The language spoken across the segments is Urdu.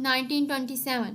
1927,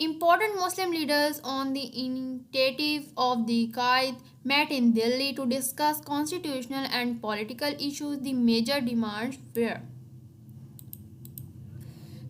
Important Muslim leaders on the initiative of the Qaid met in Delhi to discuss constitutional and political issues. The major demands were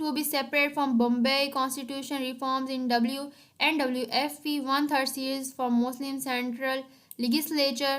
to be separate from Bombay constitution reforms in NWFP 1/3 series for Muslim Central Legislature।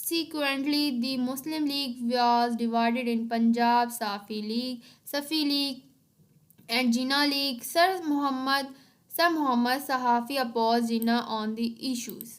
Subsequently, the Muslim League was divided in Punjab Safi League and Jinnah League. Sir Muhammad Sahafi opposed Jinnah on the issues.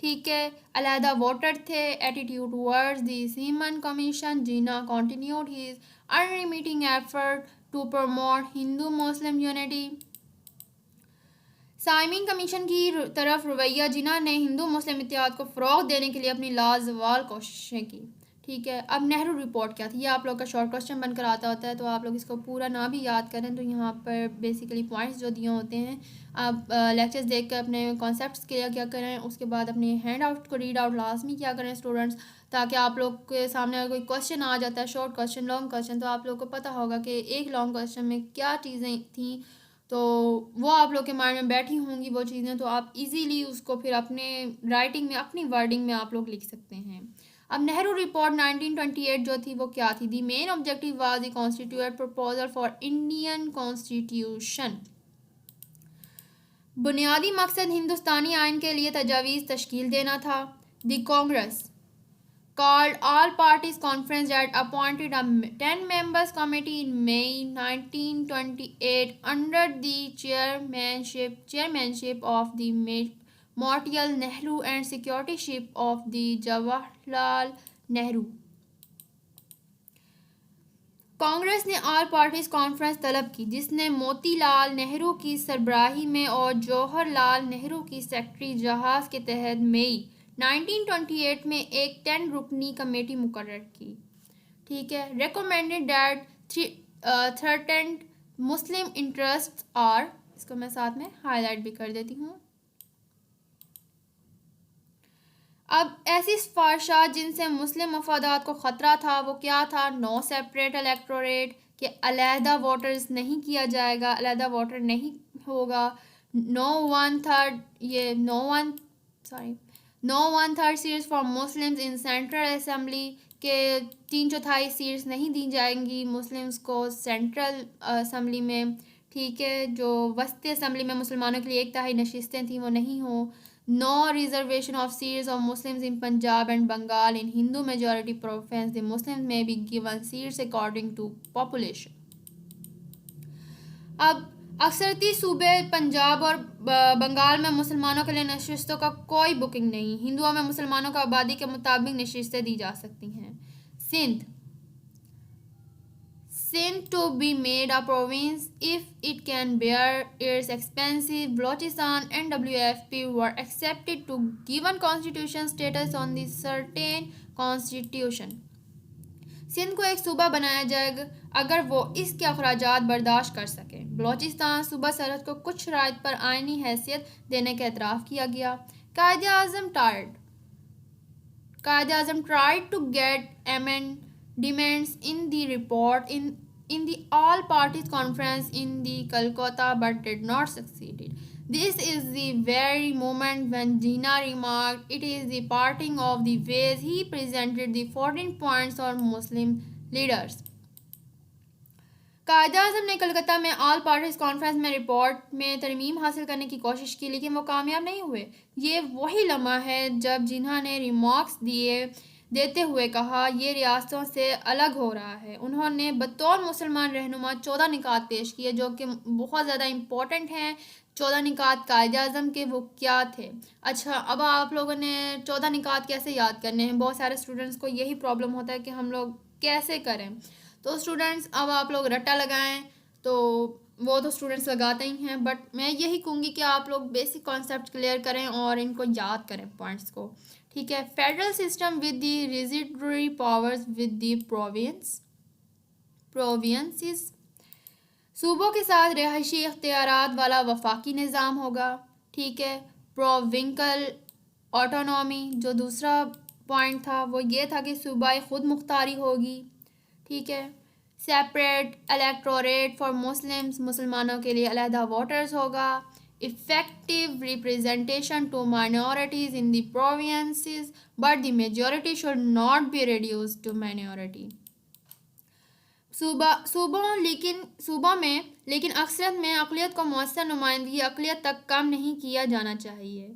ٹھیک ہے. علیحدہ ووٹر تھے. Attitude towards the Simon Commission. Jinnah continued his unremitting effort to promote Hindu Muslim unity. Simon Commission کی طرف رویہ. جناح نے ہندو مسلم اتحاد کو فروغ دینے کے لیے اپنی لازوال کوششیں کی. ٹھیک ہے. اب نہرو رپورٹ کیا تھی؟ یہ آپ لوگ کا شارٹ کوسچن بن کر آتا ہوتا ہے، تو آپ لوگ اس کو پورا نہ بھی یاد کریں تو یہاں پر بیسیکلی پوائنٹس جو دیے ہوتے ہیں آپ لیکچرز دیکھ کر اپنے کانسیپٹس کیا کریں. اس کے بعد اپنے ہینڈ آؤٹ کو ریڈ آؤٹ لازمی کیا کریں اسٹوڈنٹس، تاکہ آپ لوگ کے سامنے اگر کوئی کوسچن آ جاتا ہے شارٹ کوسچن لانگ کوسچن، تو آپ لوگ کو پتہ ہوگا کہ ایک لانگ کوسچن میں کیا چیزیں تھیں، تو وہ آپ لوگ کے مائنڈ میں بیٹھی ہوں گی وہ چیزیں، تو آپ ایزیلی اس کو پھر اپنے رائٹنگ میں اپنی ورڈنگ میں آپ لوگ لکھ سکتے ہیں. اب نہرو رپورٹ 1928 جو تھی وہ کیا تھی؟ The main objective was the constitute proposal for Indian constitution. بنیادی مقصد ہندوستانی آئین کے لیے تجاویز تشکیل دینا تھا. The Congress called all parties conference that appointed a 10 members committee in May 1928 under the chairmanship of the Motilal Nehru and secretaryship of the Jawaharlal Nehru. Congress نے آل پارٹیز کانفرنس طلب کی جس نے موتی لال نہرو کی سربراہی میں اور جوہر لال نہرو کی سیکرٹری جہاز کے تحت مئی 1928 میں ایک 10 رکنی کمیٹی مقرر کی. ٹھیک ہے. Recommended that threatened Muslim interest are, اس کو میں ساتھ میں ہائی لائٹ بھی کر دیتی ہوں. اب ایسی سفارشات جن سے مسلم مفادات کو خطرہ تھا وہ کیا تھا؟ نو سیپریٹ الیکٹوریٹ، کہ علیحدہ ووٹرز نہیں کیا جائے گا، علیحدہ ووٹر نہیں ہوگا. No one third seats for Muslims in central assembly, کہ 3/4 سیٹس نہیں دی جائیں گی مسلمز کو سینٹرل اسمبلی میں. ٹھیک ہے. جو وسطی اسمبلی میں مسلمانوں کے لیے 1/3 نشستیں تھیں وہ نہیں ہوں. No reservation of seats of Muslims in Punjab and Bengal in Hindu majority province. The Muslims may be given seats according to population. اب اکثرتی صوبے پنجاب اور بنگال میں مسلمانوں کے لیے نشستوں کا کوئی بکنگ نہیں. ہندوؤں میں مسلمانوں کو آبادی کے مطابق نشستیں دی جا سکتی ہیں. Sindh to be made a province if it can bear its expenses. Balochistan and WFP were accepted to given constitution status on the certain constitution. Sindh کو ایک صوبہ بنایا جائے گا اگر وہ اس کے اخراجات برداشت کر سکے. بلوچستان صوبہ سرحد کو کچھ شرائط پر آئینی حیثیت دینے کا اعتراف کیا گیا. Quaid Azam tried to get amendments in the report in the all parties conference in the Calcutta but did not succeed. This is the very moment when Jinnah remarked, "It is the parting of the ways." He presented the 14 points on Muslim leaders. Quaid Azam نے کلکتہ میں آل پارٹیز کانفرنس میں رپورٹ میں ترمیم حاصل کرنے کی کوشش کی لیکن وہ کامیاب نہیں ہوئے. یہ وہی لمحہ ہے جب جناح نے ریمارکس دیتے ہوئے کہا یہ ریاستوں سے الگ ہو رہا ہے. انہوں نے بطور مسلمان رہنما 14 نکات پیش کیے جو کہ بہت زیادہ امپورٹنٹ ہیں. 14 نکات قائد اعظم کے وہ کیا تھے؟ اچھا، اب آپ لوگوں نے 14 نکات کیسے یاد کرنے ہیں؟ بہت سارے اسٹوڈنٹس کو یہی پرابلم ہوتا ہے کہ ہم لوگ کیسے کریں. تو اسٹوڈنٹس اب آپ لوگ رٹا لگائیں، تو وہ تو اسٹوڈنٹس لگاتے ہی ہیں، بٹ میں یہی کہوں گی کہ آپ لوگ بیسک کانسیپٹ کلیئر کریں اور ان کو یاد کریں پوائنٹس کو. ٹھیک ہے. Federal system with the residuary powers with the provinces. صوبوں کے ساتھ رہائشی اختیارات والا وفاقی نظام ہوگا. ٹھیک ہے. پروونکل آٹونومی، جو دوسرا پوائنٹ تھا وہ یہ تھا کہ صوبائی خود مختاری ہوگی. ٹھیک ہے. سیپریٹ الیکٹوریٹ فار مسلمز، مسلمانوں کے لیے علیحدہ ووٹرز ہوگا. effective representation to minorities in the provinces but the majority should not be reduced to minority. صوبوں میں لیکن اکثریت میں اقلیت کو مؤثر نمائندگی اقلیت تک کم نہیں کیا جانا چاہیے.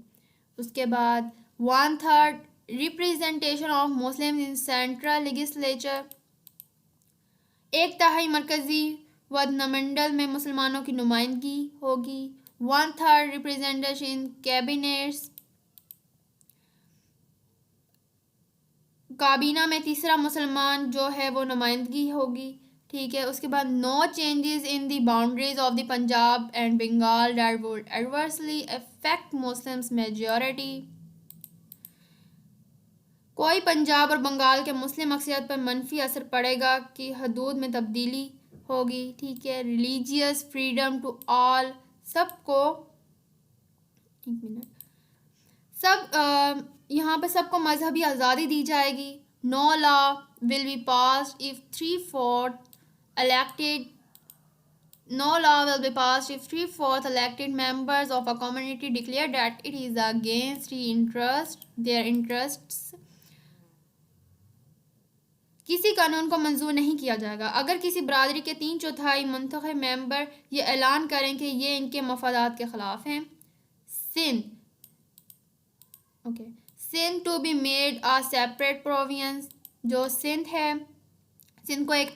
اس کے بعد 1/3 representation of Muslims in central legislature. 1/3 مرکزی ودنمنڈل میں مسلمانوں کی نمائندگی ہوگی. 1/3 representation in cabinets. کابینہ میں تیسرا مسلمان جو ہے وہ نمائندگی ہوگی. ٹھیک ہے. اس کے بعد no changes in the boundaries of the Punjab and Bengal that would adversely affect Muslims majority. کوئی پنجاب اور بنگال کے مسلم اکثریت پر منفی اثر پڑے گا کی حدود میں تبدیلی ہوگی. ٹھیک ہے. Religious freedom to all. سب کو ایک منٹ سب یہاں پہ سب کو مذہبی آزادی دی جائے گی. No law will be passed if 3/4 elected No law will be passed if 3/4 elected members of a community declare that it is against their interests. کسی قانون کو منظور نہیں کیا جائے گا اگر کسی برادری کے 3/4 منتخب ممبر یہ اعلان کریں کہ یہ ان کے مفادات کے خلاف ہیں. Sindh to be made a separate province. جو سندھ ہے سندھ کو ایک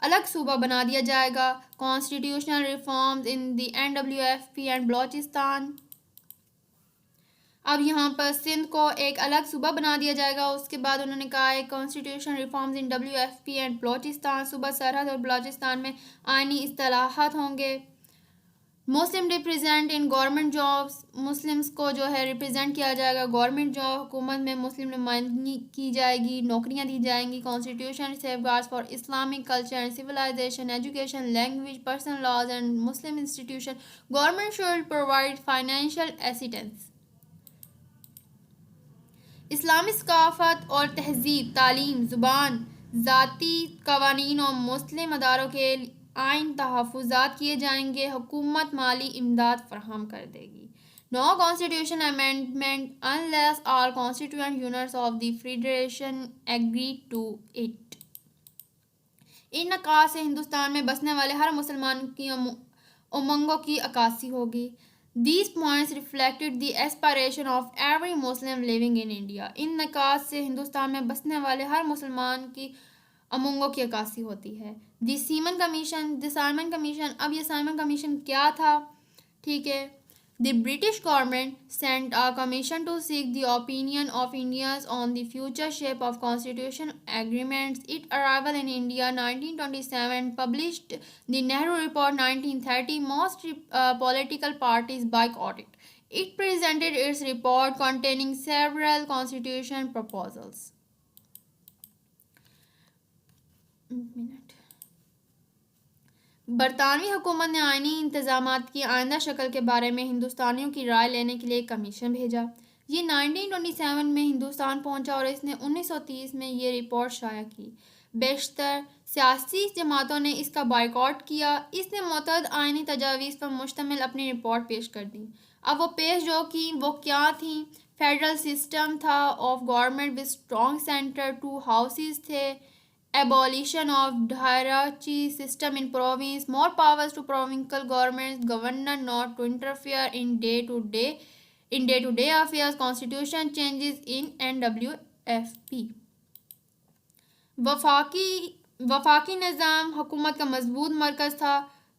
الگ صوبہ بنا دیا جائے گا. Constitutional reforms in the NWFP and Balochistan. اب یہاں پر سندھ کو ایک الگ صوبہ بنا دیا جائے گا. اس کے بعد انہوں نے کہا ہے constitutional reforms in WFP and Balochistan. صوبہ سرحد اور بلوچستان میں آئینی اصلاحات ہوں گے. Muslim represent in government jobs. Muslims کو جو ہے ریپرزینٹ کیا جائے گا گورنمنٹ جاب. حکومت میں مسلم نمائندگی کی جائے گی. نوکریاں دی جائیں گی. Constitution safeguards for Islamic culture and civilisation. Education language personal laws and Muslim institution. Government should provide financial assistance. اسلامی ثقافت اور تہذیب تعلیم زبان ذاتی قوانین اور مسلم اداروں کے آئین تحفظات کیے جائیں گے. حکومت مالی امداد فراہم کر دے گی. No constitution amendment unless all constituent units of the federation agree to it. ان نکات سے ہندوستان میں بسنے والے ہر مسلمان کی امنگوں کی عکاسی ہوگی. These points reflected the aspiration of every Muslim living in India. ان نکات سے ہندوستان میں بسنے والے ہر مسلمان کی امنگوں کی عکاسی ہوتی ہے. دی سائمن کمیشن. اب یہ سائمن کمیشن کیا تھا؟ ٹھیک ہے. The British government sent a commission to seek the opinion of Indians on the future shape of constitution agreements. Its arrival in India 1927 published the Nehru Report 1930. Most political parties boycotted. It presented its report containing several constitution proposals. برطانوی حکومت نے آئینی انتظامات کی آئندہ شکل کے بارے میں ہندوستانیوں کی رائے لینے کے لیے ایک کمیشن بھیجا. یہ 1927 میں ہندوستان پہنچا اور اس نے 1930 میں یہ رپورٹ شائع کی. بیشتر سیاسی جماعتوں نے اس کا بائیکاٹ کیا. اس نے متعدد آئینی تجاویز پر مشتمل اپنی رپورٹ پیش کر دی. اب وہ پیش جو کی وہ کیا تھیں؟ فیڈرل سسٹم تھا of government with strong centre. 2 houses تھے. Abolition of hierarchy system in province. More powers to provincial governments. Governor not to interfere in day-to-day affairs. Constitution changes in NWFP. وفاقی نظام حکومت کا مضبوط مرکز تھا.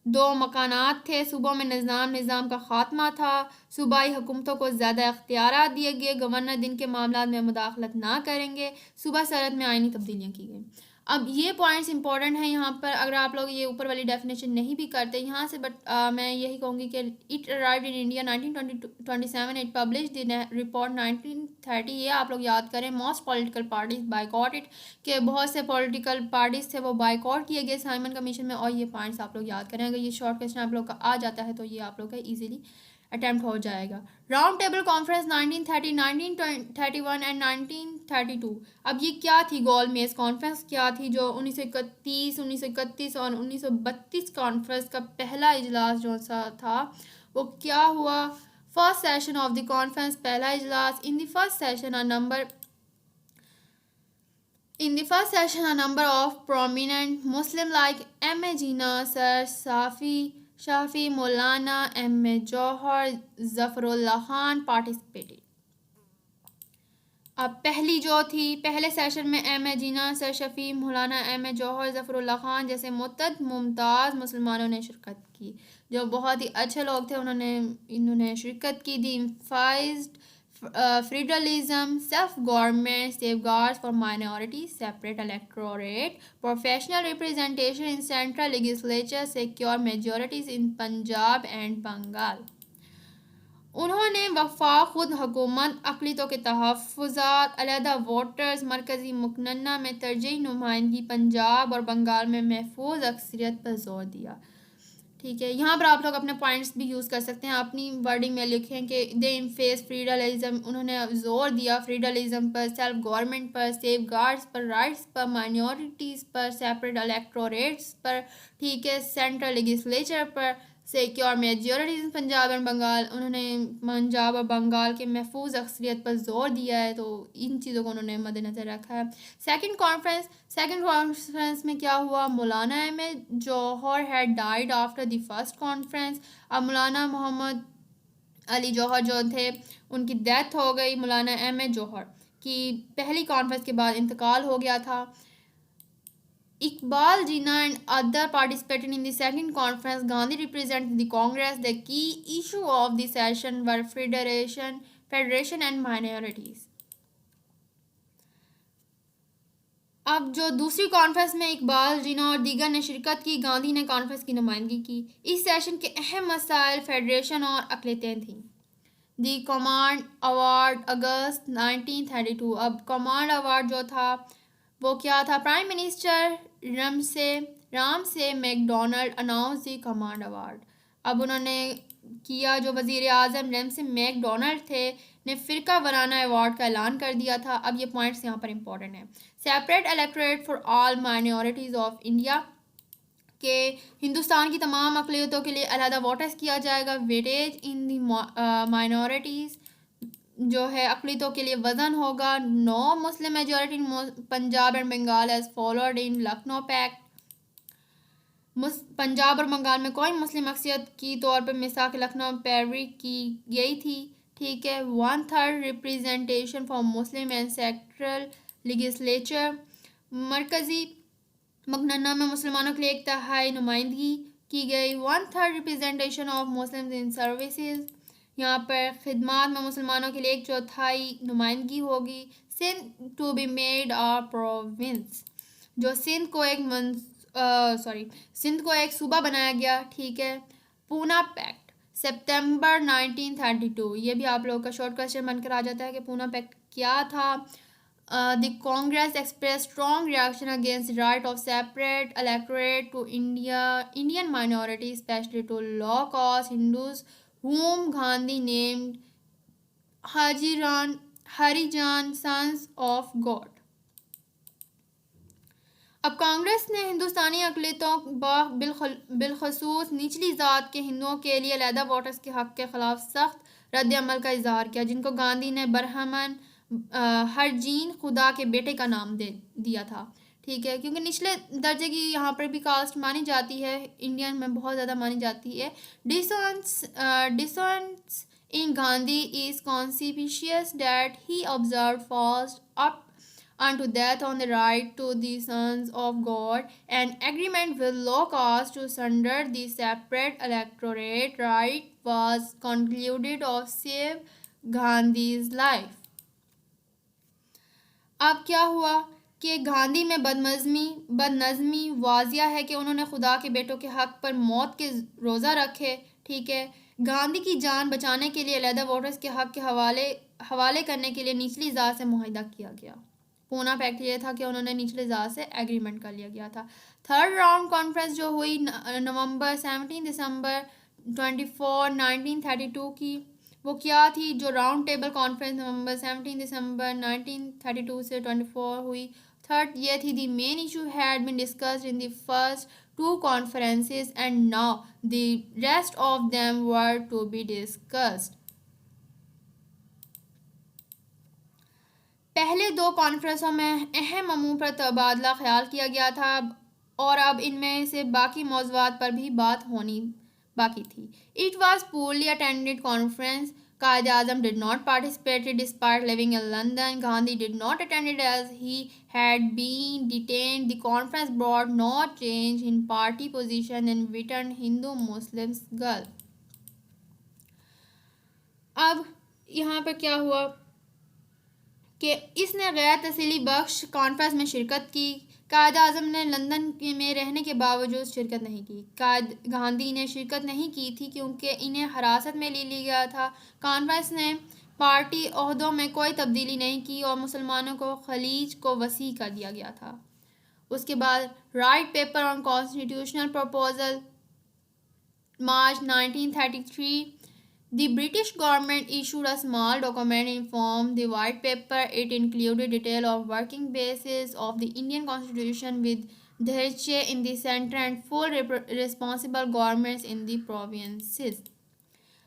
2 مکانات تھے. صوبوں میں نظام کا خاتمہ تھا. صوبائی حکومتوں کو زیادہ اختیارات دیے گئے. گورنر دن کے معاملات میں مداخلت نہ کریں گے. صوبہ سرحد میں آئینی تبدیلیاں کی گئیں. اب یہ پوائنٹس امپورٹنٹ ہیں یہاں پر. اگر آپ لوگ یہ اوپر والی ڈیفینیشن نہیں بھی کرتے یہاں سے بٹ میں یہی کہوں گی کہ it arrived in India 1927. It published the report 1930. یہ آپ لوگ یاد کریں. Most political parties boycott it. کہ بہت سے پولیٹیکل پارٹیز تھے وہ بائیکاٹ کیے گئے سائمن کمیشن میں. اور یہ پوائنٹس آپ لوگ یاد کریں. اگر یہ شارٹ کویسچن آپ لوگ کا آ جاتا ہے تو یہ آپ لوگ کا ایزیلی اٹیمپٹ ہو جائے گا. Round table conference 1930 1931 and 1932. اب یہ کیا تھی؟ گول میز کانفرنس کیا تھی جو 1931 اور 1932 کانفرنس کا پہلا اجلاس جو سا تھا وہ کیا ہوا؟ First session of the conference. پہلا اجلاس. In the first session a number of prominent Muslim like M.A. Jinnah, Sir Shafi, Maulana M.A. Johar, Zafarullah Khan participated. اب پہلی جو تھی پہلے سیشن میں ایم اے جینا، سر شفیع، مولانا ایم اے جوہر، ظفراللہ خان جیسے متعدد ممتاز مسلمانوں نے شرکت کی جو بہت ہی اچھے لوگ تھے. انہوں نے شرکت کی. دی federalism, self-government, safeguards for minorities, separate electorate, professional representation in central legislature, secure majorities in Punjab and Bengal. انہوں نے وفاق خود حکومت، اقلیتوں کے تحفظات، علیحدہ ووٹرز، مرکزی مقننہ میں ترجیحی نمائندگی، پنجاب اور بنگال میں محفوظ اکثریت پر زور دیا. ٹھیک ہے، یہاں پر آپ لوگ اپنے پوائنٹس بھی یوز کر سکتے ہیں، اپنی ورڈنگ میں لکھیں کہ دے فیس فیڈرلزم، انہوں نے زور دیا فیڈرلزم پر، سیلف گورنمنٹ پر، سیف گارڈز پر، رائٹس پر، مائنورٹیز پر، سیپریٹ الیکٹوریٹس پر، ٹھیک ہے، سینٹرل لیجسلیچر پر، سیکیور میجورٹیز پنجاب اور بنگال، انہوں نے پنجاب اور بنگال کے محفوظ اکثریت پر زور دیا ہے، تو ان چیزوں کو انہوں نے مد نظر رکھا ہے. سیکنڈ کانفرنس میں کیا ہوا؟ Maulana M A Jauhar had died after the first conference. اب مولانا محمد علی جوہر جو تھے ان کی ڈیتھ ہو گئی. مولانا ایم اے جوہر کی پہلی کانفرنس کے بعد انتقال ہو گیا تھا. Iqbal Jinnah and others participated in the second conference. Gandhi represented the Congress. The key issue of the session were federation and minorities. اب جو دوسری کانفرنس میں اقبال جینا اور دیگر نے شرکت کی، گاندھی نے کانفرنس کی نمائندگی کی. اس سیشن کے اہم مسائل فیڈریشن اور اقلیتیں تھیں. دی کمانڈ ایوارڈ اگست 1932. اب کمانڈ ایوارڈ جو تھا وہ کیا تھا؟ پرائم منسٹر رام سے میک ڈونلڈ اناؤنس دی کمانڈ ایوارڈ. اب انہوں نے کیا، جو وزیر اعظم ریم سے میک ڈونلڈ تھے نے فرقہ وارانہ ایوارڈ کا اعلان کر دیا تھا. اب یہ پوائنٹس یہاں پر امپورٹنٹ ہیں. Separate electorate for all minorities of India, کہ ہندوستان کی تمام اقلیتوں کے لیے علیحدہ ووٹرز کیا جائے گا. ویٹیج ان دی مائنورٹیز، جو ہے اقلیتوں کے لیے وزن ہوگا. No Muslim majority in Punjab and Bengal as followed in Lucknow pact. Punjab اور بنگال میں کوئی مسلم اکثریت کی طور پر میثاق لکھنؤ پیروی کی گئی تھی. ٹھیک ہے. 1/3 representation for Muslim and central legislature. مرکزی مقننہ میں مسلمانوں کے لیے 1/3 نمائندگی کی گئی. 1/3 representation of Muslim in services. یہاں پر خدمات میں مسلمانوں کے لیے 1/4 نمائندگی ہوگی. Sindh to be made a province, جو سندھ کو ایک صوبہ بنایا گیا. ٹھیک ہے. Poona pact September 1932. یہ بھی آپ لوگوں کا شارٹ کوسچن بن کر آ جاتا ہے کہ پونا پیکٹ کیا تھا. The Congress express strong reaction against the right of separate electorate to Indian minority especially to low caste Hindus whom Gandhi named Harijan sons of God. اب کانگریس نے ہندوستانی اقلیتوں بالخصوص نچلی ذات کے ہندوؤں کے لیے علیحدہ ووٹرز کے حق کے خلاف سخت رد عمل کا اظہار کیا، جن کو گاندھی نے برہمن ہرجین خدا کے بیٹے کا نام دیا تھا. ٹھیک ہے، کیونکہ نچلے درجے کی یہاں پر بھی کاسٹ مانی جاتی ہے، انڈین میں بہت زیادہ مانی جاتی ہے. Dissonance in Gandhi is conspicuous that he observed fast up unto death on the right to the sons of God. An agreement with low caste to sunder the separate electorate right was concluded of save Gandhi's life. اب کیا ہوا کہ گاندھی میں بدنظمی واضح ہے کہ انہوں نے خدا کے بیٹوں کے حق پر موت کے روزہ رکھے. ٹھیک ہے. گاندھی کی جان بچانے کے لیے علیحدہ ووٹرز کے حق کے حوالے کرنے کے لیے نچلی ذات سے معاہدہ کیا گیا. پونا پیکٹ یہ تھا کہ انہوں نے نچلے ذات سے ایگریمنٹ کر لیا گیا تھا. تھرڈ راؤنڈ کانفرنس جو ہوئی نومبر 17 دسمبر 24 1932 کی، وہ کیا تھی؟ جو راؤنڈ ٹیبل کانفرنس نومبر 17 دسمبر 1932 سے 24 ہوئی. تھرڈ یہ تھی the main issue had been discussed in the first 2 conferences and now the rest of them were to be discussed. پہلے 2 کانفرنسوں میں اہم امور پر تبادلہ خیال کیا گیا تھا اور اب ان میں سے باقی موضوعات پر بھی بات ہونی باقی تھی. It was poorly attended conference. Quaid Azam did not participate despite living in London. Gandhi did not attend as he had been detained. The conference brought no change in party position and weakened Hindu-Muslim gulf. اب یہاں پر کیا ہوا کہ اس نے غیر تسلی بخش کانفرنس میں شرکت کی. قائد اعظم نے لندن میں رہنے کے باوجود شرکت نہیں کی. قائد گاندھی نے شرکت نہیں کی تھی کیونکہ انہیں حراست میں لے لیا گیا تھا. کانفرنس نے پارٹی عہدوں میں کوئی تبدیلی نہیں کی اور مسلمانوں کو خلیج کو وسیع کر دیا گیا تھا. اس کے بعد right paper on constitutional proposal March 1933. The British government issued a small document informed the White Paper. It included detail of working basis of the Indian Constitution with Dharche in the center and full responsible governments in the provinces.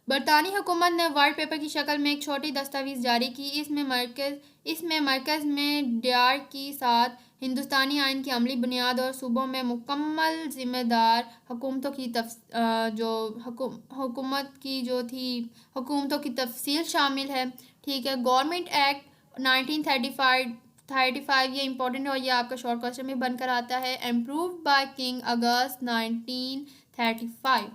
برطانوی حکومت نے وائٹ پیپر کی شکل میں ایک چھوٹی دستاویز جاری کی. اس میں مرکز میں ڈیار کی ساتھ ہندوستانی آئین کی عملی بنیاد اور صوبوں میں مکمل ذمہ دار حکومتوں کی تفصیل شامل ہے. ٹھیک ہے. گورنمنٹ ایکٹ 1935 یہ امپورٹنٹ اور یہ آپ کا شارٹ کوسچن میں بن کر آتا ہے. امپرووڈ بائی کنگ اگست 1935.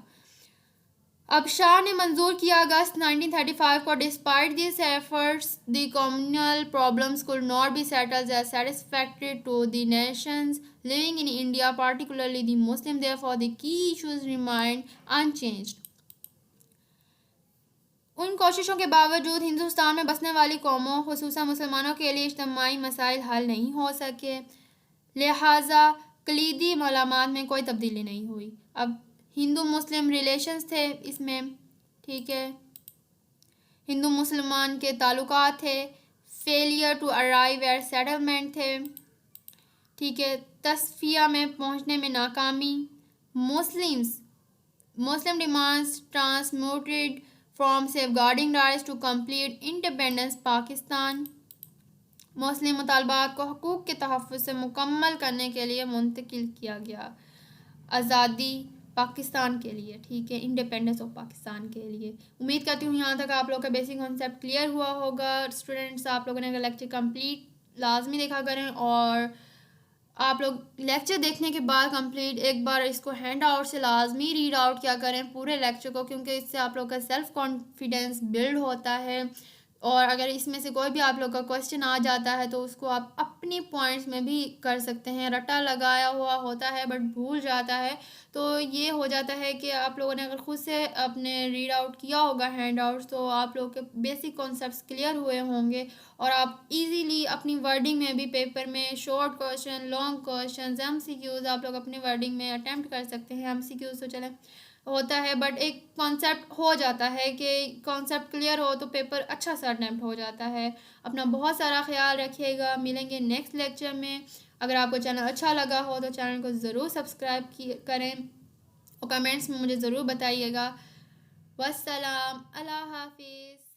اب شاہ نے منظور کیا اگست 1935 کو. Despite these efforts the communal problems could not be settled as satisfactory to the nations living in India, particularly the Muslim. Therefore, the key issues remained unchanged. ان کوششوں کے باوجود ہندوستان میں بسنے والی قوموں خصوصاً مسلمانوں کے لیے اجتماعی مسائل حل نہیں ہو سکے. لہٰذا کلیدی معاملات میں کوئی تبدیلی نہیں ہوئی. اب ہندو مسلم ریلیشنز تھے اس میں. ٹھیک ہے. ہندو مسلمان کے تعلقات تھے. Failure to arrive at settlement تھے. ٹھیک ہے. تصفیہ میں پہنچنے میں ناکامی. Muslim demands transmuted from safeguarding rights to complete independence Pakistan. مسلم مطالبات کو حقوق کے تحفظ سے مکمل کرنے کے لیے منتقل کیا گیا. آزادی پاکستان کے لیے. ٹھیک ہے. انڈیپینڈنس آف پاکستان کے لیے. امید کرتی ہوں یہاں تک آپ لوگ کا بیسک کانسیپٹ کلیئر ہوا ہوگا. اسٹوڈنٹس آپ لوگوں نے اگر لیکچر کمپلیٹ لازمی دیکھا کریں اور آپ لوگ لیکچر دیکھنے کے بعد کمپلیٹ ایک بار اس کو ہینڈ آؤٹ سے لازمی ریڈ آؤٹ کیا کریں پورے لیکچر کو, کیونکہ اس سے آپ لوگ کا سیلف کانفیڈینس بلڈ ہوتا ہے. اور اگر اس میں سے کوئی بھی آپ لوگ کا کوسچن آ جاتا ہے تو اس کو آپ اپنی پوائنٹس میں بھی کر سکتے ہیں. رٹا لگایا ہوا ہوتا ہے بٹ بھول جاتا ہے, تو یہ ہو جاتا ہے کہ آپ لوگوں نے اگر خود سے اپنے ریڈ آؤٹ کیا ہوگا ہینڈ آؤٹس تو آپ لوگوں کے بیسک کانسیپٹس کلیئر ہوئے ہوں گے اور آپ ایزیلی اپنی ورڈنگ میں بھی پیپر میں short question, long questions, M C Qs آپ لوگ اپنی ورڈنگ میں اٹیمپٹ کر سکتے ہیں. ایم سی کیوز تو چلیں ہوتا ہے بٹ ایک کانسیپٹ ہو جاتا ہے کہ کانسیپٹ کلیئر ہو تو پیپر اچھا سا اٹیمپٹ ہو جاتا ہے. اپنا بہت سارا خیال رکھیے گا. ملیں گے نیکسٹ لیکچر میں. اگر آپ کو چینل اچھا لگا ہو تو چینل کو ضرور سبسکرائب کریں اور کمنٹس میں مجھے ضرور بتائیے گا. والسلام. اللہ حافظ.